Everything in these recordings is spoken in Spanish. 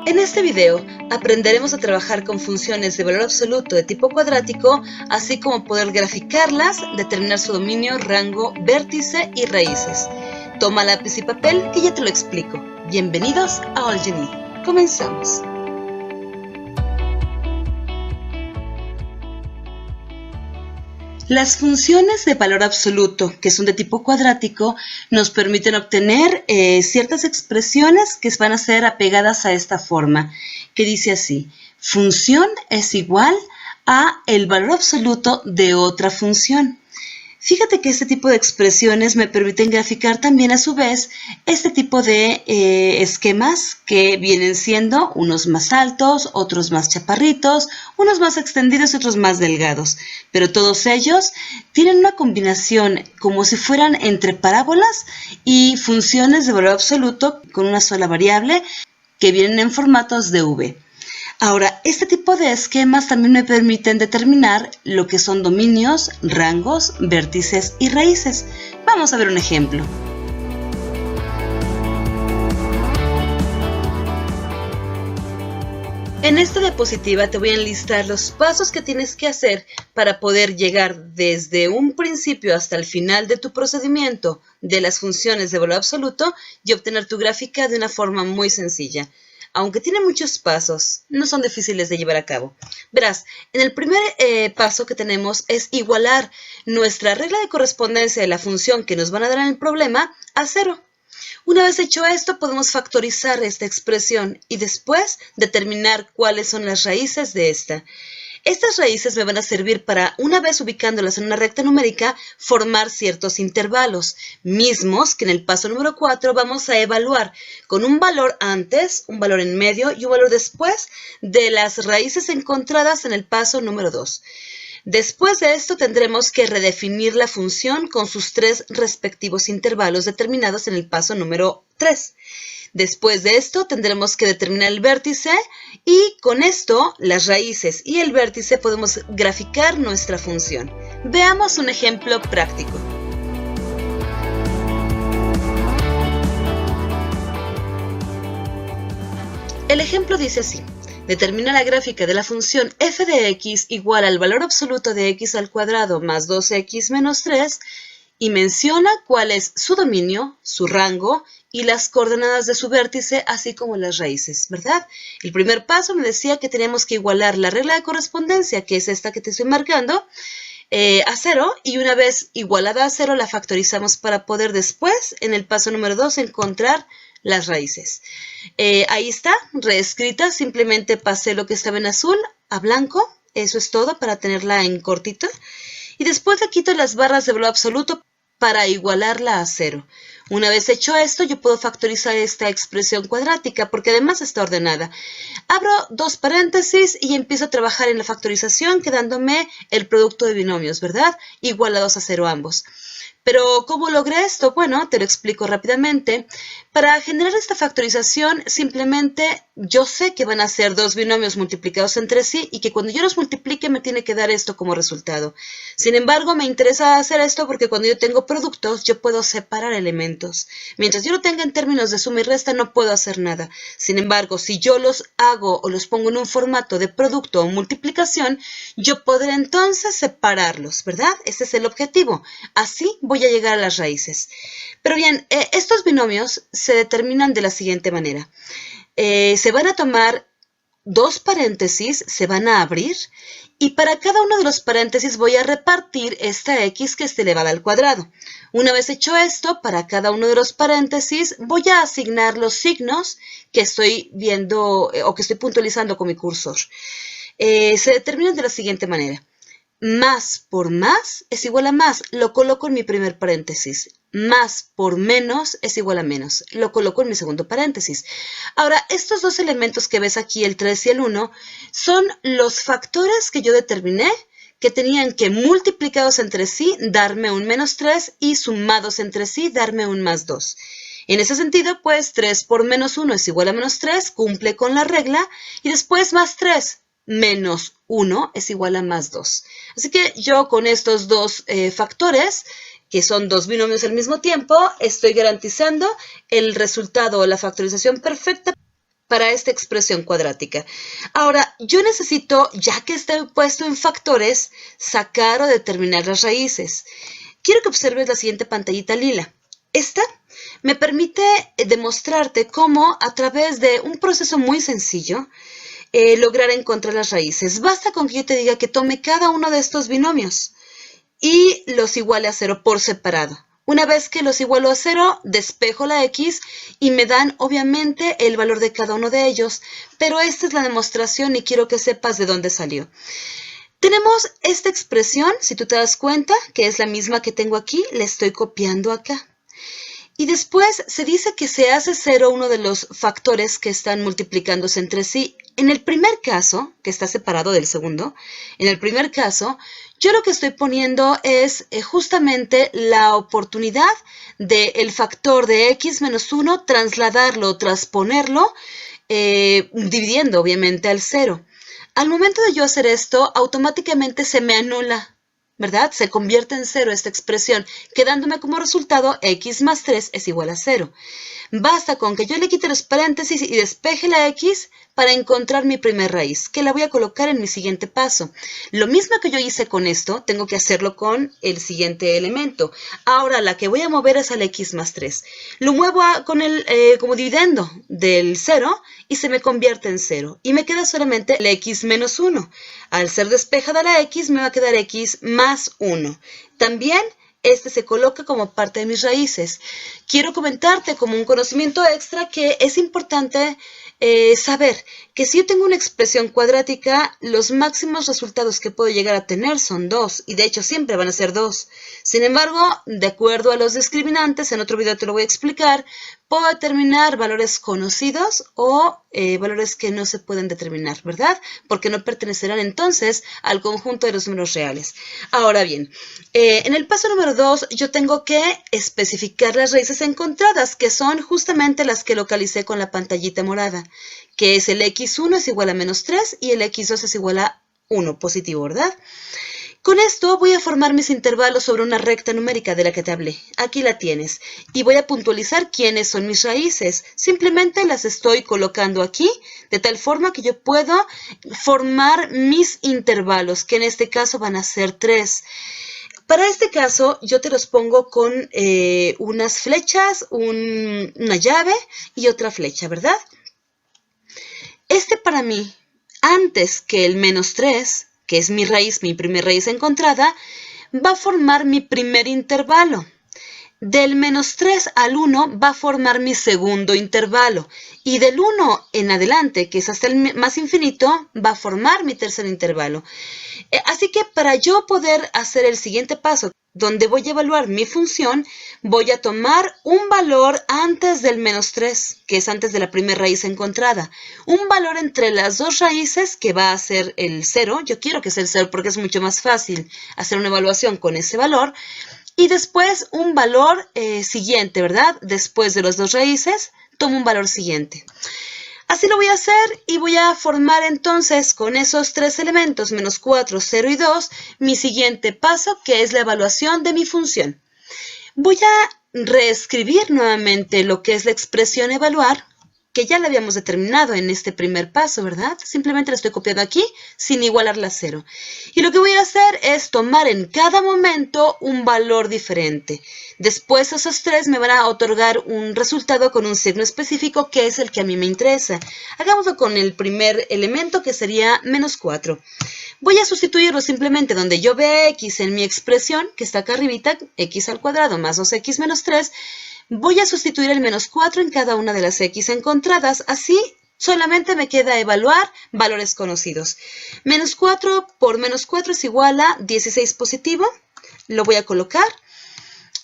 En este video aprenderemos a trabajar con funciones de valor absoluto de tipo cuadrático, así como poder graficarlas, determinar su dominio, rango, vértice y raíces. Toma lápiz y papel que ya te lo explico. Bienvenidos a All You Need. Comenzamos. Las funciones de valor absoluto, que son de tipo cuadrático, nos permiten obtener ciertas expresiones que van a ser apegadas a esta forma, que dice así: función es igual a el valor absoluto de otra función. Fíjate que este tipo de expresiones me permiten graficar también a su vez este tipo de esquemas que vienen siendo unos más altos, otros más chaparritos, unos más extendidos y otros más delgados. Pero todos ellos tienen una combinación como si fueran entre parábolas y funciones de valor absoluto con una sola variable que vienen en formatos de V. Ahora, este tipo de esquemas también me permiten determinar lo que son dominios, rangos, vértices y raíces. Vamos a ver un ejemplo. En esta diapositiva te voy a enlistar los pasos que tienes que hacer para poder llegar desde un principio hasta el final de tu procedimiento de las funciones de valor absoluto y obtener tu gráfica de una forma muy sencilla. Aunque tiene muchos pasos, no son difíciles de llevar a cabo. Verás, en el primer paso que tenemos es igualar nuestra regla de correspondencia de la función que nos van a dar en el problema a 0. Una vez hecho esto, podemos factorizar esta expresión y después determinar cuáles son las raíces de esta. Estas raíces me van a servir para, una vez ubicándolas en una recta numérica, formar ciertos intervalos, mismos que en el paso número 4 vamos a evaluar con un valor antes, un valor en medio y un valor después de las raíces encontradas en el paso número 2. Después de esto tendremos que redefinir la función con sus 3 respectivos intervalos determinados en el paso número 3. Después de esto tendremos que determinar el vértice y con esto las raíces y el vértice podemos graficar nuestra función. Veamos un ejemplo práctico. El ejemplo dice así: determina la gráfica de la función f de x igual al valor absoluto de x al cuadrado más 2x menos 3 y menciona cuál es su dominio, su rango y las coordenadas de su vértice, así como las raíces, ¿verdad? El primer paso me decía que teníamos que igualar la regla de correspondencia, que es esta que te estoy marcando, a 0, y una vez igualada a 0 la factorizamos para poder después, en el paso número 2, encontrar las raíces. Ahí está, reescrita, simplemente pasé lo que estaba en azul a blanco, eso es todo para tenerla en cortito. Y después le quito las barras de valor absoluto para igualarla a 0. Una vez hecho esto, yo puedo factorizar esta expresión cuadrática porque además está ordenada. Abro 2 paréntesis y empiezo a trabajar en la factorización quedándome el producto de binomios, ¿verdad? Igualados a 0 ambos. Pero, ¿cómo logré esto? Bueno, te lo explico rápidamente. Para generar esta factorización, simplemente yo sé que van a ser 2 binomios multiplicados entre sí y que cuando yo los multiplique me tiene que dar esto como resultado. Sin embargo, me interesa hacer esto porque cuando yo tengo productos, yo puedo separar elementos. Mientras yo lo tenga en términos de suma y resta, no puedo hacer nada. Sin embargo, si yo los hago o los pongo en un formato de producto o multiplicación, yo podré entonces separarlos, ¿verdad? Ese es el objetivo. Así voy a llegar a las raíces. Pero bien, estos binomios se determinan de la siguiente manera. Se van a tomar 2 paréntesis, se van a abrir y para cada uno de los paréntesis voy a repartir esta x que está elevada al cuadrado. Una vez hecho esto, para cada uno de los paréntesis voy a asignar los signos que estoy viendo o que estoy puntualizando con mi cursor. Se determinan de la siguiente manera. Más por más es igual a más, lo coloco en mi primer paréntesis. Más por menos es igual a menos, lo coloco en mi segundo paréntesis. Ahora, estos 2 elementos que ves aquí, el 3 y el 1, son los factores que yo determiné que tenían que multiplicados entre sí darme un menos 3 y sumados entre sí darme un más 2. En ese sentido, pues 3 por menos 1 es igual a menos 3, cumple con la regla, y después más 3 menos 1 es igual a más 2. Así que yo con estos 2 factores, que son 2 binomios al mismo tiempo, estoy garantizando el resultado o la factorización perfecta para esta expresión cuadrática. Ahora, yo necesito, ya que está puesto en factores, sacar o determinar las raíces. Quiero que observes la siguiente pantallita lila. Esta me permite demostrarte cómo, a través de un proceso muy sencillo, lograr encontrar las raíces. Basta con que yo te diga que tome cada uno de estos binomios y los iguale a 0 por separado. Una vez que los igualo a 0, despejo la x y me dan obviamente el valor de cada uno de ellos, pero esta es la demostración y quiero que sepas de dónde salió. Tenemos esta expresión, si tú te das cuenta, que es la misma que tengo aquí, la estoy copiando acá. Y después se dice que se hace 0 uno de los factores que están multiplicándose entre sí. En el primer caso, que está separado del segundo, en el primer caso, yo lo que estoy poniendo es justamente la oportunidad del factor de x menos 1, trasladarlo, transponerlo, dividiendo obviamente al 0. Al momento de yo hacer esto, automáticamente se me anula, ¿verdad? Se convierte en 0 esta expresión, quedándome como resultado x más 3 es igual a 0. Basta con que yo le quite los paréntesis y despeje la x para encontrar mi primer raíz, que la voy a colocar en mi siguiente paso. Lo mismo que yo hice con esto, tengo que hacerlo con el siguiente elemento. Ahora la que voy a mover es al x más 3. Lo muevo como dividendo del 0 y se me convierte en 0. Y me queda solamente la x menos 1. Al ser despejada la x, me va a quedar x más 1. También este se coloca como parte de mis raíces. Quiero comentarte como un conocimiento extra que es importante saber que si yo tengo una expresión cuadrática, los máximos resultados que puedo llegar a tener son 2, y de hecho siempre van a ser 2. Sin embargo, de acuerdo a los discriminantes, en otro video te lo voy a explicar, puedo determinar valores conocidos o valores que no se pueden determinar, ¿verdad? Porque no pertenecerán entonces al conjunto de los números reales. Ahora bien, en el paso número 2 yo tengo que especificar las raíces encontradas, que son justamente las que localicé con la pantallita morada, que es el x1 es igual a menos 3 y el x2 es igual a 1, positivo, ¿verdad? Con esto voy a formar mis intervalos sobre una recta numérica de la que te hablé. Aquí la tienes. Y voy a puntualizar quiénes son mis raíces. Simplemente las estoy colocando aquí, de tal forma que yo puedo formar mis intervalos, que en este caso van a ser 3. Para este caso, yo te los pongo con unas flechas, una llave y otra flecha, ¿verdad? Este para mí, antes que el menos 3, que es mi raíz, mi primer raíz encontrada, va a formar mi primer intervalo. Del menos 3 al 1 va a formar mi segundo intervalo. Y del 1 en adelante, que es hasta el más infinito, va a formar mi tercer intervalo. Así que para yo poder hacer el siguiente paso, donde voy a evaluar mi función, voy a tomar un valor antes del menos 3, que es antes de la primera raíz encontrada. Un valor entre las dos raíces, que va a ser el 0. Yo quiero que sea el 0 porque es mucho más fácil hacer una evaluación con ese valor. Y después un valor siguiente, ¿verdad? Después de las dos raíces, tomo un valor siguiente. Así lo voy a hacer y voy a formar entonces con esos tres elementos, menos 4, 0 y 2, mi siguiente paso, que es la evaluación de mi función. Voy a reescribir nuevamente lo que es la expresión evaluar, que ya la habíamos determinado en este primer paso, ¿verdad? Simplemente la estoy copiando aquí sin igualarla a 0. Y lo que voy a hacer es tomar en cada momento un valor diferente. Después esos tres me van a otorgar un resultado con un signo específico que es el que a mí me interesa. Hagámoslo con el primer elemento que sería menos 4. Voy a sustituirlo simplemente donde yo vea x en mi expresión, que está acá arribita, x al cuadrado más 2x menos 3, voy a sustituir el menos 4 en cada una de las x encontradas, así solamente me queda evaluar valores conocidos. Menos 4 por menos 4 es igual a 16 positivo, lo voy a colocar.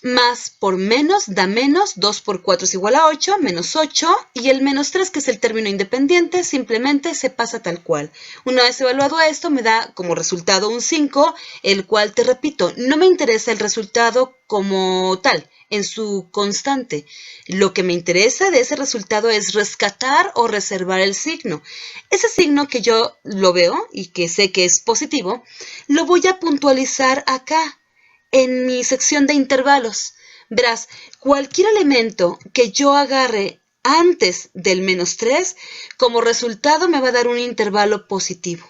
Más por menos da menos, 2 por 4 es igual a 8, menos 8, y el menos 3, que es el término independiente, simplemente se pasa tal cual. Una vez evaluado esto, me da como resultado un 5, el cual, te repito, no me interesa el resultado como tal, en su constante. Lo que me interesa de ese resultado es rescatar o reservar el signo. Ese signo que yo lo veo y que sé que es positivo, lo voy a puntualizar acá, en mi sección de intervalos. Verás, cualquier elemento que yo agarre antes del menos 3, como resultado me va a dar un intervalo positivo.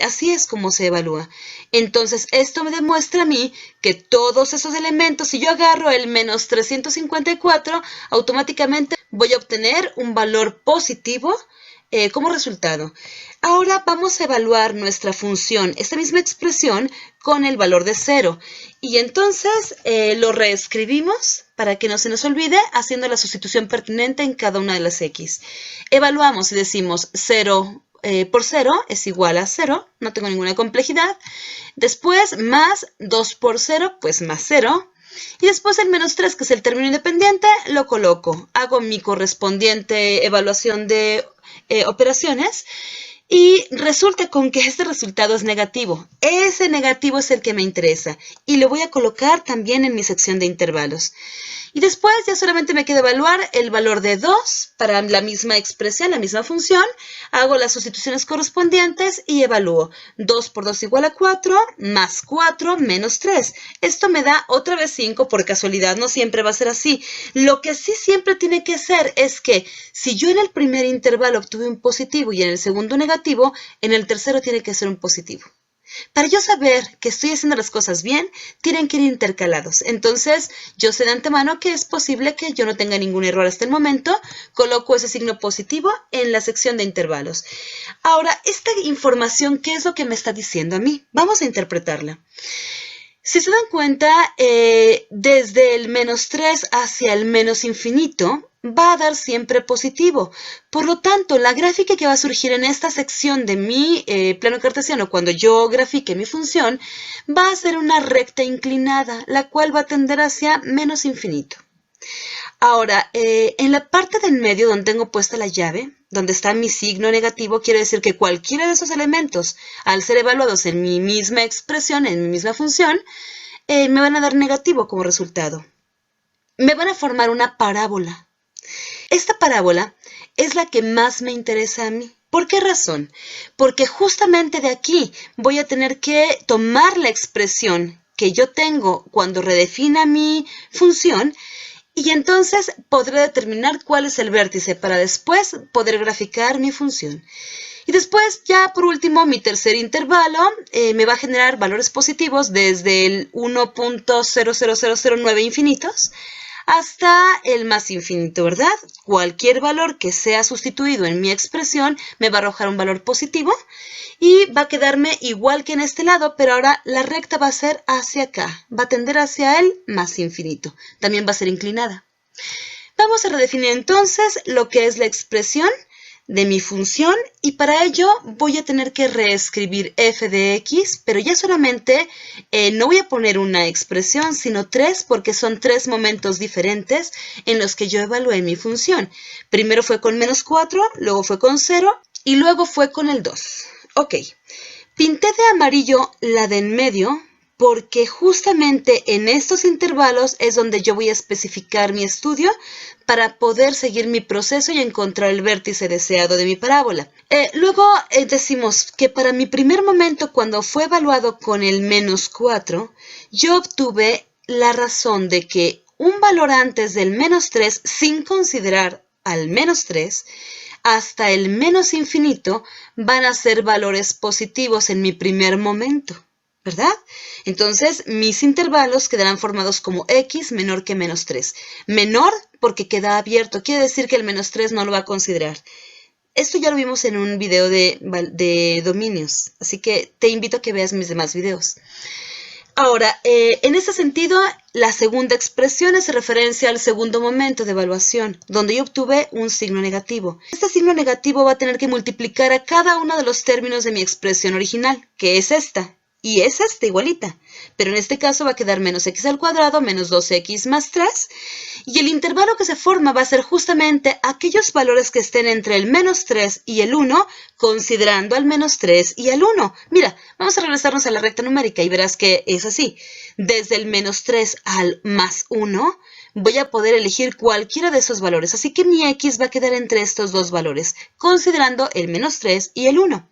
Así es como se evalúa. Entonces, esto me demuestra a mí que todos esos elementos, si yo agarro el menos 354, automáticamente voy a obtener un valor positivo como resultado. Ahora vamos a evaluar nuestra función, esta misma expresión, con el valor de 0. Y entonces lo reescribimos para que no se nos olvide, haciendo la sustitución pertinente en cada una de las x. Evaluamos y decimos 0 por 0 es igual a 0, no tengo ninguna complejidad. Después, más 2 por 0, pues más 0. Y después el menos 3, que es el término independiente, lo coloco. Hago mi correspondiente evaluación de operaciones y resulta con que este resultado es negativo. Ese negativo es el que me interesa y lo voy a colocar también en mi sección de intervalos. Y después ya solamente me queda evaluar el valor de 2 para la misma expresión, la misma función. Hago las sustituciones correspondientes y evalúo. 2 por 2 igual a 4, más 4 menos 3. Esto me da otra vez 5 por casualidad, no siempre va a ser así. Lo que sí siempre tiene que ser es que si yo en el primer intervalo obtuve un positivo y en el segundo negativo, en el tercero tiene que ser un positivo. Para yo saber que estoy haciendo las cosas bien, tienen que ir intercalados. Entonces, yo sé de antemano que es posible que yo no tenga ningún error hasta el momento. Coloco ese signo positivo en la sección de intervalos. Ahora, esta información, ¿qué es lo que me está diciendo a mí? Vamos a interpretarla. Si se dan cuenta, desde el menos 3 hacia el menos infinito, va a dar siempre positivo. Por lo tanto, la gráfica que va a surgir en esta sección de mi plano cartesiano, cuando yo grafique mi función, va a ser una recta inclinada, la cual va a tender hacia menos infinito. Ahora, en la parte del medio donde tengo puesta la llave, donde está mi signo negativo, quiere decir que cualquiera de esos elementos, al ser evaluados en mi misma expresión, en mi misma función, me van a dar negativo como resultado. Me van a formar una parábola. Esta parábola es la que más me interesa a mí. ¿Por qué razón? Porque justamente de aquí voy a tener que tomar la expresión que yo tengo cuando redefina mi función y entonces podré determinar cuál es el vértice para después poder graficar mi función. Y después, ya por último, mi tercer intervalo me va a generar valores positivos desde el 1.00009 infinitos hasta el más infinito, ¿verdad? Cualquier valor que sea sustituido en mi expresión me va a arrojar un valor positivo y va a quedarme igual que en este lado, pero ahora la recta va a ser hacia acá, va a tender hacia el más infinito. También va a ser inclinada. Vamos a redefinir entonces lo que es la expresión de mi función y para ello voy a tener que reescribir f de x, pero ya solamente no voy a poner una expresión, sino 3 porque son 3 momentos diferentes en los que yo evalué mi función. Primero fue con menos 4, luego fue con 0 y luego fue con el 2. Ok, pinté de amarillo la de en medio porque justamente en estos intervalos es donde yo voy a especificar mi estudio para poder seguir mi proceso y encontrar el vértice deseado de mi parábola. Luego decimos que para mi primer momento, cuando fue evaluado con el menos 4, yo obtuve la razón de que un valor antes del menos 3, sin considerar al menos 3, hasta el menos infinito, van a ser valores positivos en mi primer momento, ¿verdad? Entonces, mis intervalos quedarán formados como x menor que menos 3. Menor porque queda abierto, quiere decir que el menos 3 no lo va a considerar. Esto ya lo vimos en un video de dominios, así que te invito a que veas mis demás videos. Ahora, en este sentido, la segunda expresión hace referencia al segundo momento de evaluación, donde yo obtuve un signo negativo. Este signo negativo va a tener que multiplicar a cada uno de los términos de mi expresión original, que es esta. Y es esta igualita, pero en este caso va a quedar menos x al cuadrado menos 2x más 3, y el intervalo que se forma va a ser justamente aquellos valores que estén entre el menos 3 y el 1, considerando al menos 3 y al 1. Mira, vamos a regresarnos a la recta numérica y verás que es así. Desde el menos 3 al más 1, voy a poder elegir cualquiera de esos valores, así que mi x va a quedar entre estos dos valores, considerando el menos 3 y el 1.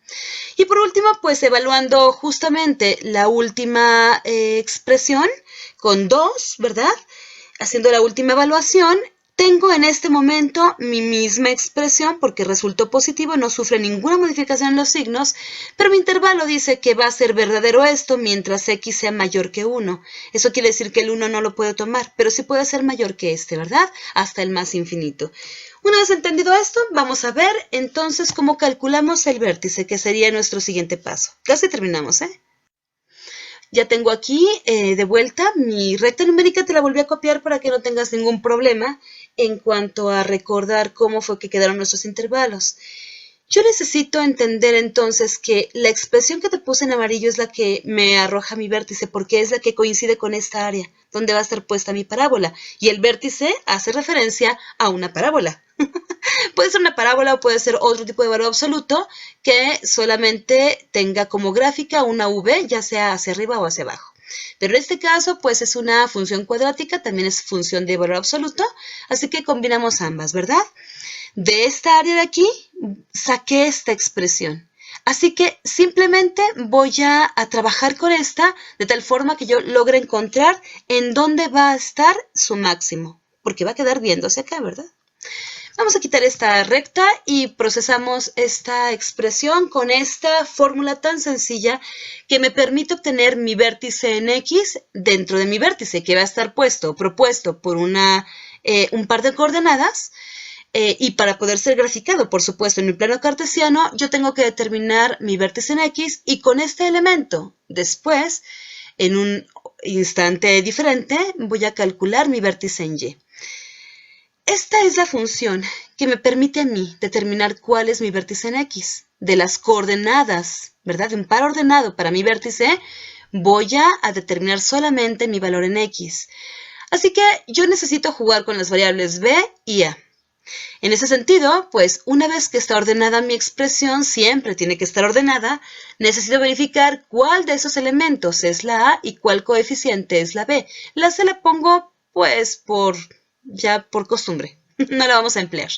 Y por último, pues evaluando justamente la última expresión con 2, ¿verdad? Haciendo la última evaluación, Tengo en este momento mi misma expresión porque resultó positivo, no sufre ninguna modificación en los signos, pero mi intervalo dice que va a ser verdadero esto mientras x sea mayor que 1. Eso quiere decir que el 1 no lo puedo tomar, pero sí puede ser mayor que este, ¿verdad? Hasta el más infinito. Una vez entendido esto, vamos a ver entonces cómo calculamos el vértice, que sería nuestro siguiente paso. Casi terminamos, ¿eh? Ya tengo aquí de vuelta mi recta numérica, te la volví a copiar para que no tengas ningún problema en cuanto a recordar cómo fue que quedaron nuestros intervalos. Yo necesito entender entonces que la expresión que te puse en amarillo es la que me arroja mi vértice, porque es la que coincide con esta área, donde va a estar puesta mi parábola. Y el vértice hace referencia a una parábola. Puede ser una parábola o puede ser otro tipo de valor absoluto que solamente tenga como gráfica una v, ya sea hacia arriba o hacia abajo. Pero en este caso, pues es una función cuadrática, también es función de valor absoluto, así que combinamos ambas, ¿verdad? De esta área de aquí, saqué esta expresión. Así que simplemente voy a trabajar con esta de tal forma que yo logre encontrar en dónde va a estar su máximo, porque va a quedar viéndose acá, ¿verdad? Vamos a quitar esta recta y procesamos esta expresión con esta fórmula tan sencilla que me permite obtener mi vértice en X dentro de mi vértice, que va a estar propuesto por un par de coordenadas. Y para poder ser graficado, por supuesto, en mi plano cartesiano, yo tengo que determinar mi vértice en X y con este elemento, después, en un instante diferente, voy a calcular mi vértice en Y. Esta es la función que me permite a mí determinar cuál es mi vértice en X. De las coordenadas, ¿verdad? De un par ordenado para mi vértice, voy a determinar solamente mi valor en X. Así que yo necesito jugar con las variables B y A. En ese sentido, pues una vez que está ordenada mi expresión, siempre tiene que estar ordenada, necesito verificar cuál de esos elementos es la A y cuál coeficiente es la B. La C la pongo pues por costumbre, no la vamos a emplear.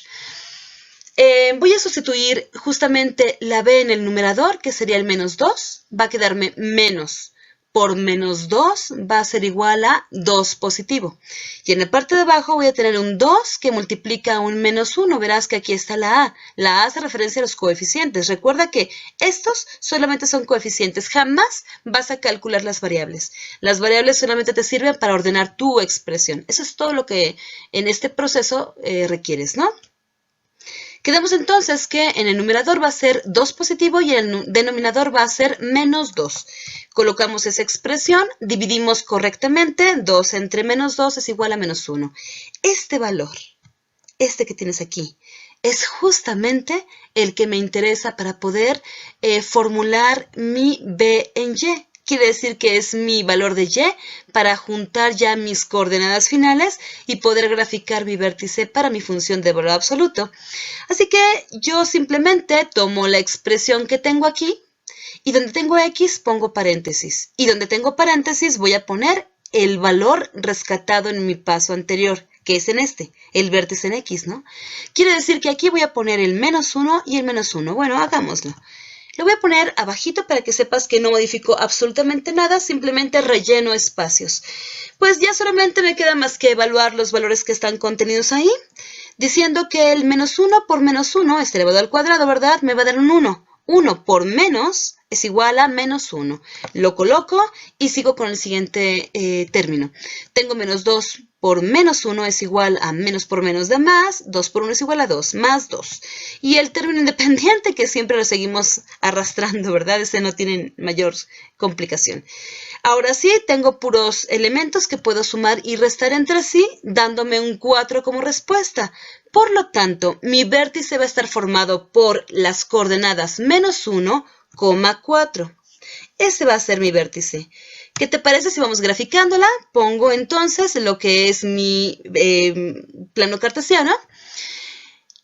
Voy a sustituir justamente la B en el numerador, que sería el menos 2, va a quedarme menos. Por menos 2 va a ser igual a 2 positivo. Y en la parte de abajo voy a tener un 2 que multiplica un menos 1. Verás que aquí está la A. La A hace referencia a los coeficientes. Recuerda que estos solamente son coeficientes. Jamás vas a calcular las variables. Las variables solamente te sirven para ordenar tu expresión. Eso es todo lo que en este proceso requieres, ¿no? Quedamos entonces que en el numerador va a ser 2 positivo y en el denominador va a ser menos 2. Colocamos esa expresión, dividimos correctamente, 2 entre menos 2 es igual a menos 1. Este valor, este que tienes aquí, es justamente el que me interesa para poder formular mi B en Y. Quiere decir que es mi valor de Y para juntar ya mis coordenadas finales y poder graficar mi vértice para mi función de valor absoluto. Así que yo simplemente tomo la expresión que tengo aquí y donde tengo X pongo paréntesis. Y donde tengo paréntesis voy a poner el valor rescatado en mi paso anterior, que es en este, el vértice en X, ¿no? Quiere decir que aquí voy a poner el menos 1 y el menos 1. Bueno, hagámoslo. Lo voy a poner abajito para que sepas que no modifico absolutamente nada, simplemente relleno espacios. Pues ya solamente me queda más que evaluar los valores que están contenidos ahí, diciendo que el menos 1 por menos 1 es elevado al cuadrado, ¿verdad? Me va a dar un 1. 1 por menos es igual a menos 1. Lo coloco y sigo con el siguiente término. Tengo menos 2 por menos 1 es igual a menos por menos de más, 2 por 1 es igual a 2, más 2. Y el término independiente que siempre lo seguimos arrastrando, ¿verdad? Ese no tiene mayor complicación. Ahora sí, tengo puros elementos que puedo sumar y restar entre sí, dándome un 4 como respuesta. Por lo tanto, mi vértice va a estar formado por las coordenadas menos 1, 4. Ese va a ser mi vértice. ¿Qué te parece si vamos graficándola? Pongo entonces lo que es mi plano cartesiano.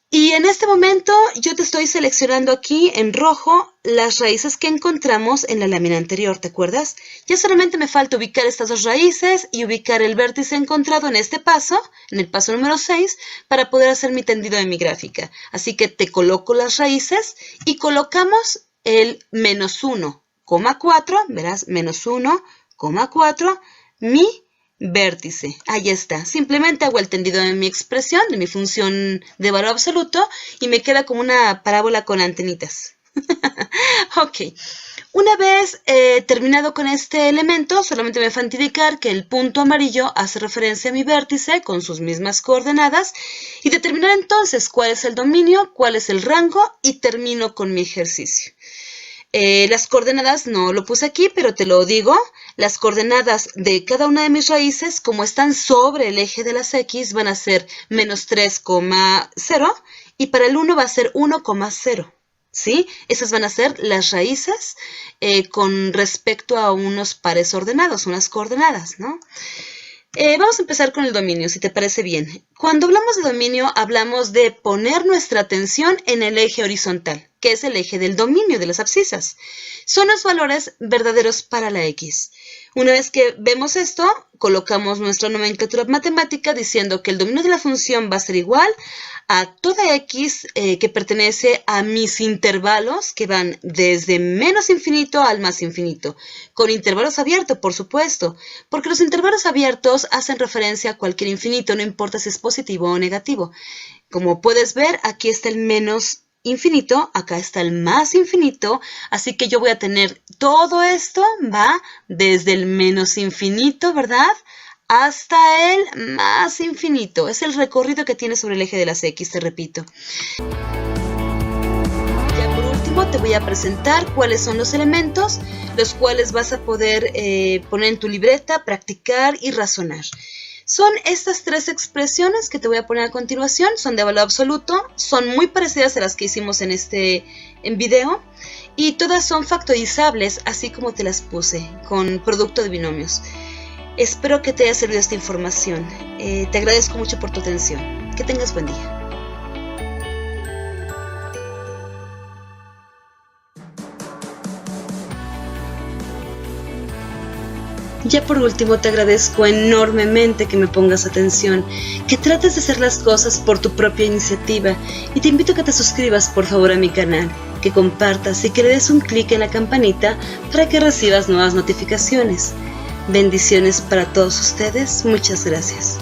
Y en este momento yo te estoy seleccionando aquí en rojo las raíces que encontramos en la lámina anterior, ¿te acuerdas? Ya solamente me falta ubicar estas dos raíces y ubicar el vértice encontrado en este paso, en el paso número 6, para poder hacer mi tendido de mi gráfica. Así que te coloco las raíces y colocamos el menos 1, 4, verás, menos 1, 4, mi vértice. Ahí está. Simplemente hago el tendido de mi expresión, de mi función de valor absoluto, y me queda como una parábola con antenitas. Ok. Una vez terminado con este elemento, solamente me falta indicar que el punto amarillo hace referencia a mi vértice con sus mismas coordenadas y determinar entonces cuál es el dominio, cuál es el rango y termino con mi ejercicio. Las coordenadas no lo puse aquí, pero te lo digo. Las coordenadas de cada una de mis raíces, como están sobre el eje de las X, van a ser menos 3,0 y para el 1 va a ser 1,0. ¿Sí? Esas van a ser las raíces con respecto a unos pares ordenados, unas coordenadas, ¿no? Vamos a empezar con el dominio, si te parece bien. Cuando hablamos de dominio, hablamos de poner nuestra atención en el eje horizontal, que es el eje del dominio de las abscisas. Son los valores verdaderos para la X. Una vez que vemos esto, colocamos nuestra nomenclatura matemática diciendo que el dominio de la función va a ser igual a toda X que pertenece a mis intervalos que van desde menos infinito al más infinito, con intervalos abiertos, por supuesto, porque los intervalos abiertos hacen referencia a cualquier infinito, no importa si es positivo o negativo. Como puedes ver, aquí está el menos infinito, acá está el más infinito, así que yo voy a tener todo esto, va desde el menos infinito, ¿verdad?, hasta el más infinito. Es el recorrido que tiene sobre el eje de las X, te repito. Ya por último te voy a presentar cuáles son los elementos, los cuales vas a poder poner en tu libreta, practicar y razonar. Son estas tres expresiones que te voy a poner a continuación, son de valor absoluto, son muy parecidas a las que hicimos en video y todas son factorizables, así como te las puse, con producto de binomios. Espero que te haya servido esta información. Te agradezco mucho por tu atención. Que tengas buen día. Ya por último, te agradezco enormemente que me pongas atención, que trates de hacer las cosas por tu propia iniciativa y te invito a que te suscribas por favor a mi canal, que compartas y que le des un clic en la campanita para que recibas nuevas notificaciones. Bendiciones para todos ustedes, muchas gracias.